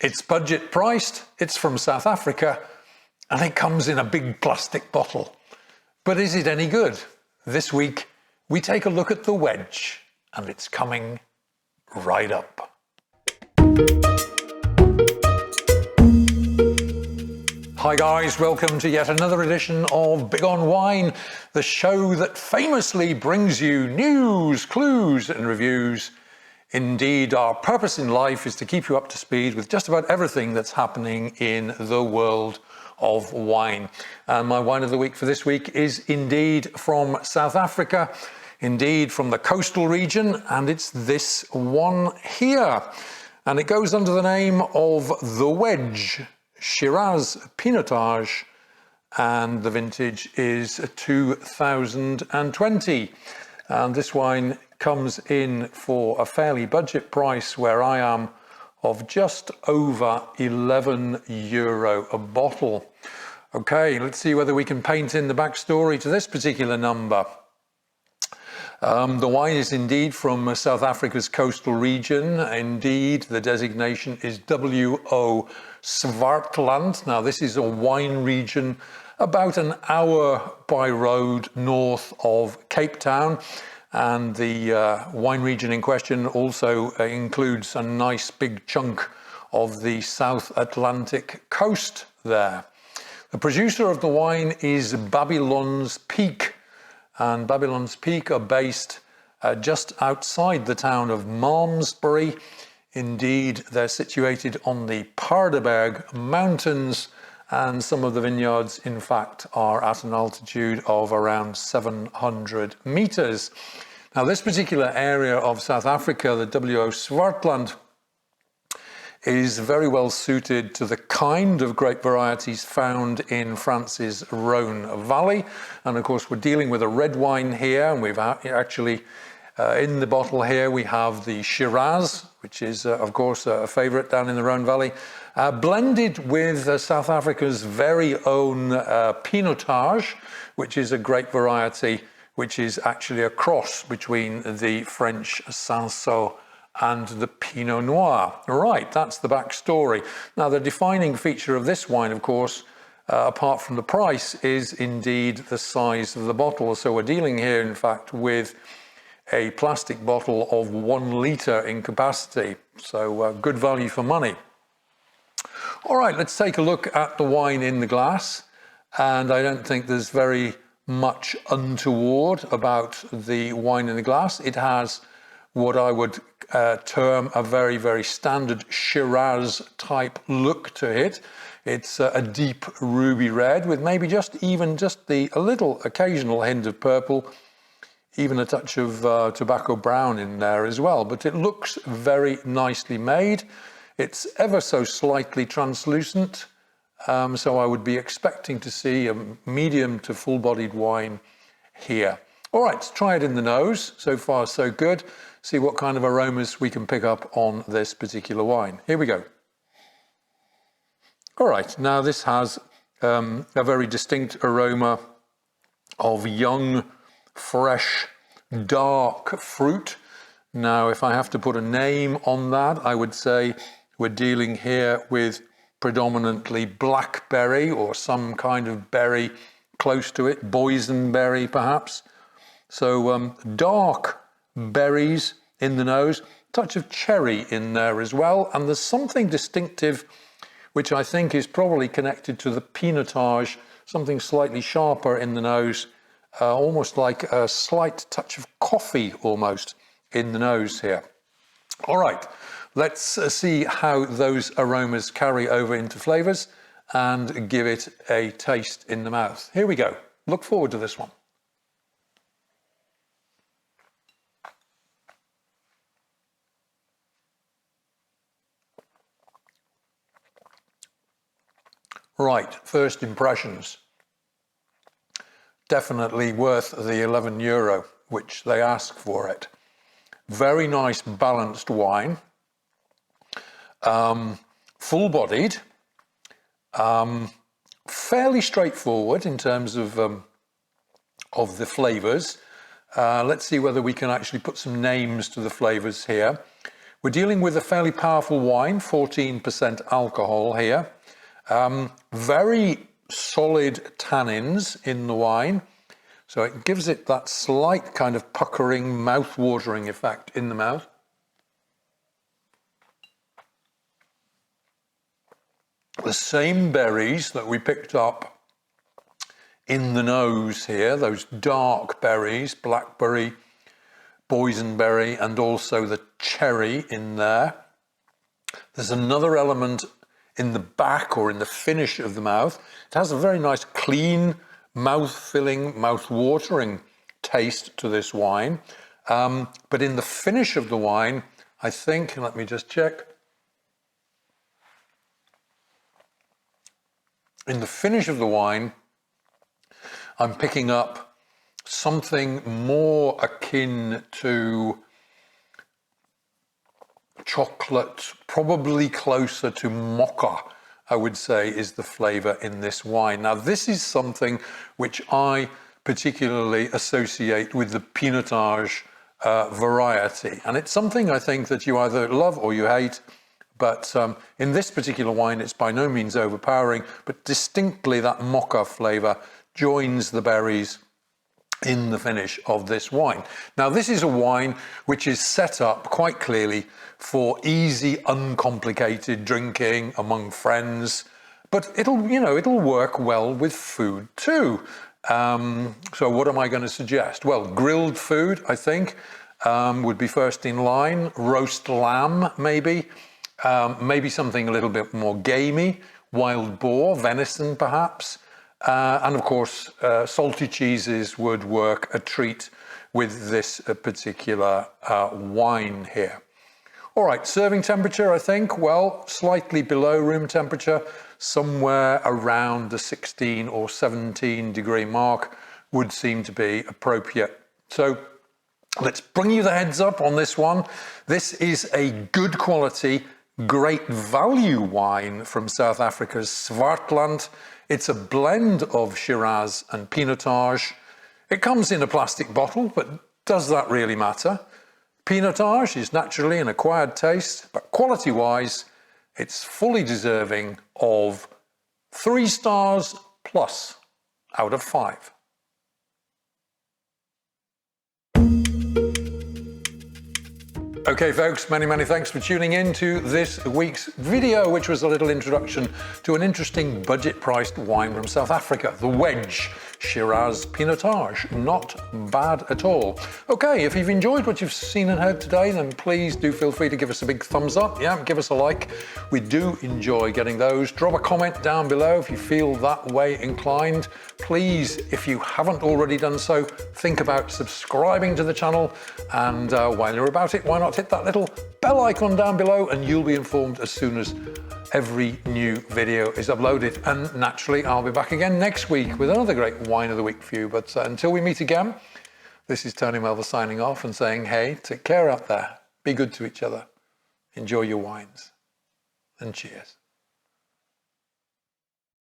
It's budget priced, it's from South Africa, and it comes in a big plastic bottle. But is it any good? This week, we take a look at the Wedge, and it's coming right up. Hi guys, welcome to yet another edition of Big on Wine, the show that famously brings you news, clues and reviews. Indeed, our purpose in life is to keep you up to speed with just about everything that's happening in the world of wine. And my wine of the week for this week is indeed from South Africa, indeed from the coastal region, and it's this one here. And it goes under the name of the Wedge Shiraz Pinotage, and the vintage is 2020. And this wine comes in for a fairly budget price where I am of just over €11 a bottle. Okay, let's see whether we can paint in the backstory to this particular number. The wine is indeed from South Africa's coastal region. Indeed, the designation is WO Swartland. Now, this is a wine region about an hour by road north of Cape Town. And the wine region in question also includes a nice big chunk of the South Atlantic coast there. The producer of the wine is Babylon's Peak. And Babylon's Peak are based just outside the town of Malmesbury. Indeed, they're situated on the Paardeberg Mountains, and some of the vineyards, in fact, are at an altitude of around 700 meters. Now, this particular area of South Africa, the WO Swartland, is very well suited to the kind of grape varieties found in France's Rhone Valley. And of course, we're dealing with a red wine here, and we've actually, in the bottle here, we have the Shiraz, which is, of course, a favorite down in the Rhone Valley, blended with South Africa's very own Pinotage, which is a grape variety which is actually a cross between the French Cinsault and the Pinot Noir. Right, that's the backstory. Now, the defining feature of this wine, of course, apart from the price, is indeed the size of the bottle. So we're dealing here, in fact, with a plastic bottle of 1 litre in capacity. So good value for money. All right, let's take a look at the wine in the glass. And I don't think there's very much untoward about the wine in the glass. It has what I would term a very, very standard Shiraz type look to it. It's a deep ruby red with maybe just a little occasional hint of purple, even a touch of tobacco brown in there as well. But it looks very nicely made. It's ever so slightly translucent. So I would be expecting to see a medium to full-bodied wine here. All right, let's try it in the nose. So far, so good. See what kind of aromas we can pick up on this particular wine. Here we go. All right, now this has a very distinct aroma of young, fresh, dark fruit. Now, if I have to put a name on that, I would say we're dealing here with predominantly blackberry or some kind of berry close to it, boysenberry perhaps. So dark berries in the nose, touch of cherry in there as well, and there's something distinctive which I think is probably connected to the Pinotage, something slightly sharper in the nose, almost like a slight touch of coffee almost in the nose here. All right. Let's see how those aromas carry over into flavors and give it a taste in the mouth. Here we go. Look forward to this one. Right, first impressions. Definitely worth the €11, which they ask for it. Very nice balanced wine. Full-bodied, fairly straightforward in terms of the flavors. Let's see whether we can actually put some names to the flavors here. We're dealing with a fairly powerful wine, 14% alcohol here. Very solid tannins in the wine. So it gives it that slight kind of puckering, mouth-watering effect in the mouth. The same berries that we picked up in the nose here, those dark berries, blackberry, boysenberry, and also the cherry in there. There's another element in the back or in the finish of the mouth. It has a very nice, clean, mouth-filling, mouth-watering taste to this wine. But in the finish of the wine, I think, let me just check. In the finish of the wine, I'm picking up something more akin to chocolate, probably closer to mocha, I would say, is the flavor in this wine. Now, this is something which I particularly associate with the Pinotage variety. And it's something I think that you either love or you hate. But in this particular wine, it's by no means overpowering, but distinctly that mocha flavor joins the berries in the finish of this wine. Now, this is a wine which is set up quite clearly for easy, uncomplicated drinking among friends, but it'll work well with food too. So what am I going to suggest? Well, grilled food, I think, would be first in line. Roast lamb, maybe. Maybe something a little bit more gamey, wild boar, venison perhaps. And of course, salty cheeses would work a treat with this particular wine here. All right, serving temperature, I think, well, slightly below room temperature, somewhere around the 16 or 17 degree mark would seem to be appropriate. So let's bring you the heads up on this one. This is a good quality, great value wine from South Africa's Swartland. It's a blend of Shiraz and Pinotage. It comes in a plastic bottle, but does that really matter? Pinotage is naturally an acquired taste, but quality-wise, it's fully deserving of 3 stars plus out of 5. Okay, folks, many thanks for tuning in to this week's video, which was a little introduction to an interesting budget-priced wine from South Africa, the Wedge Shiraz Pinotage. Not bad at all. Okay, if you've enjoyed what you've seen and heard today, then please do feel free to give us a big thumbs up. Yeah, give us a like. We do enjoy getting those. Drop a comment down below if you feel that way inclined. Please, if you haven't already done so, think about subscribing to the channel. And while you're about it, why not hit that little bell icon down below and you'll be informed as soon as every new video is uploaded. And naturally, I'll be back again next week with another great wine of the week for you. But until we meet again, this is Tony Melville signing off and saying, hey, take care out there. Be good to each other. Enjoy your wines. And cheers.